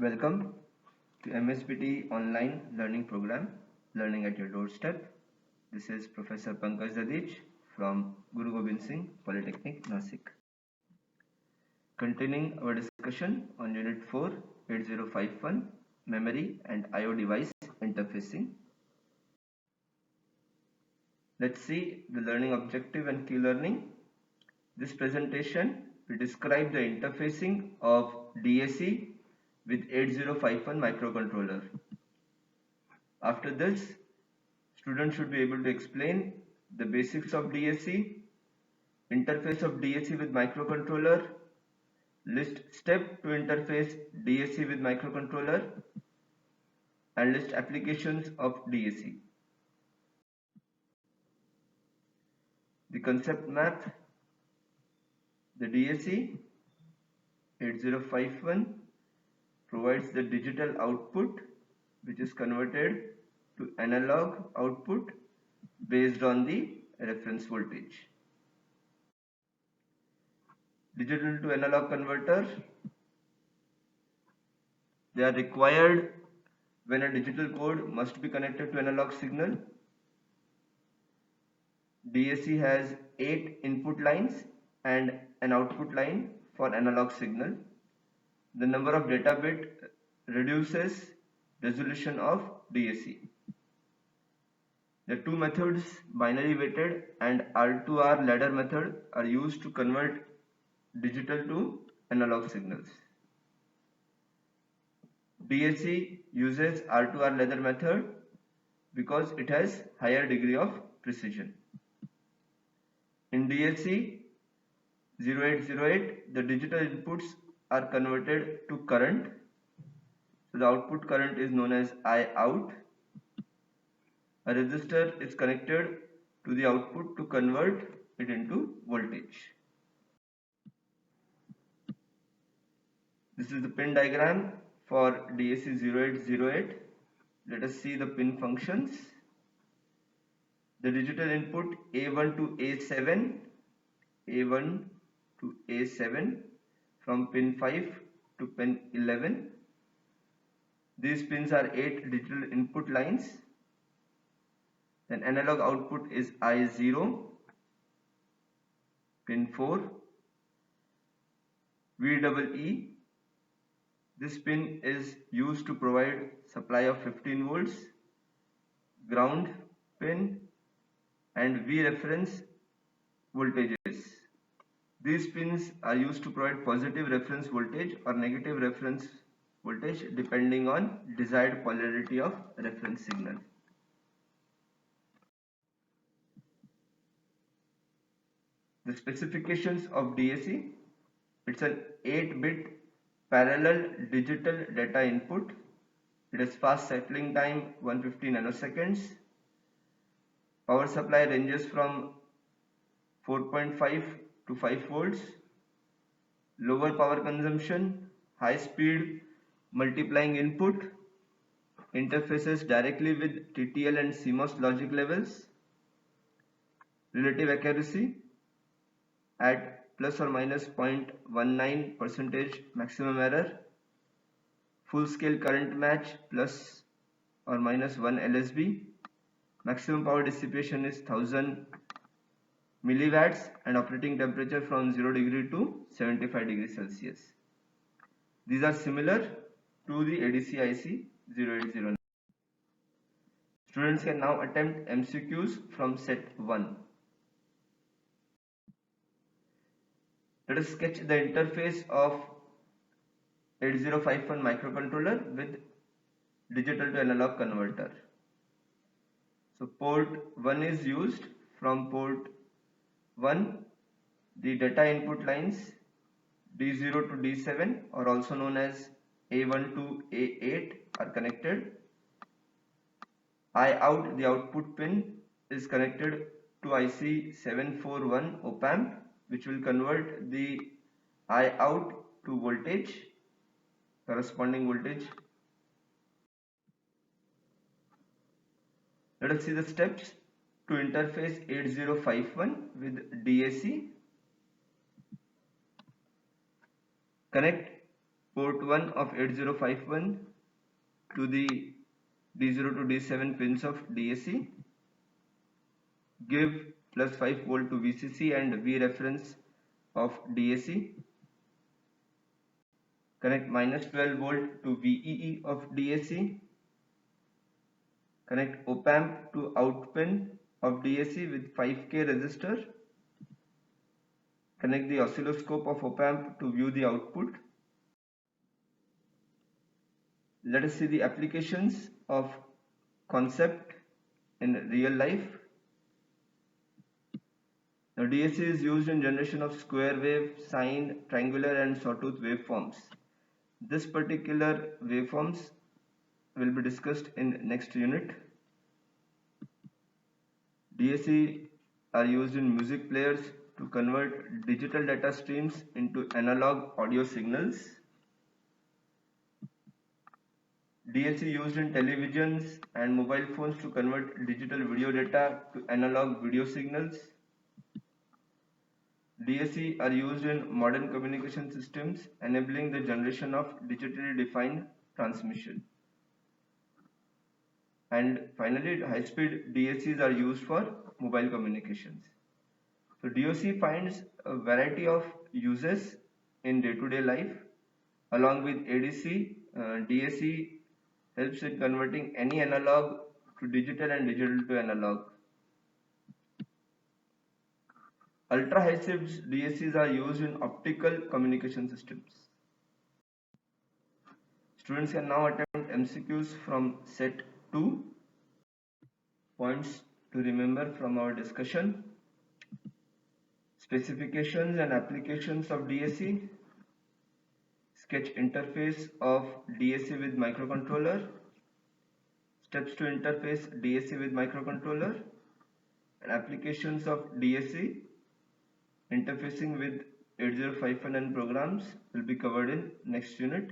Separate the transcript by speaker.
Speaker 1: Welcome to MSPT online learning program, Learning at Your Doorstep. This is Professor Pankaj Dadich from Guru Gobind Singh Polytechnic, Nasik. Continuing our discussion on Unit 4, 8051, Memory and I/O Device Interfacing. Let's see the learning objective and key learning. This presentation will describe the interfacing of DAC with 8051 microcontroller. After this, students should be able to explain the basics of DAC, interface of DAC with microcontroller, list step to interface DAC with microcontroller, and list applications of DAC. The concept map, the DAC 8051 provides the digital output which is converted to analog output based on the reference voltage. Digital to analog converter, they are required when a digital code must be connected to analog signal. DAC has 8 input lines and an output line for analog signal. The number of data bit reduces resolution of DAC. The two methods, binary weighted and R2R ladder method, are used to convert digital to analog signals. DAC uses R2R ladder method because it has higher degree of precision. In DAC 0808, the digital inputs are converted to current. So the output current is known as I out. A resistor is connected to the output to convert it into voltage. This is the pin diagram for DAC 0808. Let us see the pin functions. The digital input A1 to A7 from pin 5 to pin 11. These pins are 8 digital input lines. Then analog output is I0, pin 4, VEE. This pin is used to provide supply of 15 volts, ground pin, and V reference voltages. These pins are used to provide positive reference voltage or negative reference voltage depending on desired polarity of reference signal. The specifications of DAC, it's an 8-bit parallel digital data input. It has fast settling time 150 nanoseconds. Power supply ranges from 4.5 to 5 volts. Lower power consumption, high speed multiplying input, interfaces directly with TTL and CMOS logic levels. Relative accuracy at plus or minus 0.19% maximum error. Full scale current match plus or minus 1 LSB. Maximum power dissipation is 1000 milliwatts and operating temperature from 0 degree to 75 degrees Celsius. These are similar to the ADC IC 0809. Students can now attempt MCQs from set 1. Let us sketch the interface of 8051 microcontroller with digital to analog converter. So port 1 is used. From port 1, the data input lines D0 to D7, or also known as A1 to A8, are connected. I out, the output pin, is connected to IC 741 op amp, which will convert the I out to voltage, corresponding voltage. Let us see the steps to interface 8051 with DAC. Connect port 1 of 8051 to the D0 to D7 pins of DAC, give plus 5 volt to VCC and V reference of DAC, connect minus 12 volt to VEE of DAC, connect op amp to out pin of DAC with 5K resistor, connect the oscilloscope of op amp to view the output. Let us see the applications of concept in real life. Now DAC is used in generation of square wave, sine, triangular and sawtooth waveforms. This particular waveforms will be discussed in next unit. DAC are used in music players to convert digital data streams into analog audio signals. DAC used in televisions and mobile phones to convert digital video data to analog video signals. DAC are used in modern communication systems, enabling the generation of digitally defined transmission. And finally, high-speed DACs are used for mobile communications. So DAC finds a variety of uses in day-to-day life. Along with ADC, DAC helps in converting any analog to digital and digital to analog. Ultra high speed DACs are used in optical communication systems. Students can now attempt MCQs from set 2. Points to remember from our discussion: specifications and applications of DAC, sketch interface of DAC with microcontroller, steps to interface DAC with microcontroller, and applications of DAC interfacing with 8051 and programs will be covered in next unit.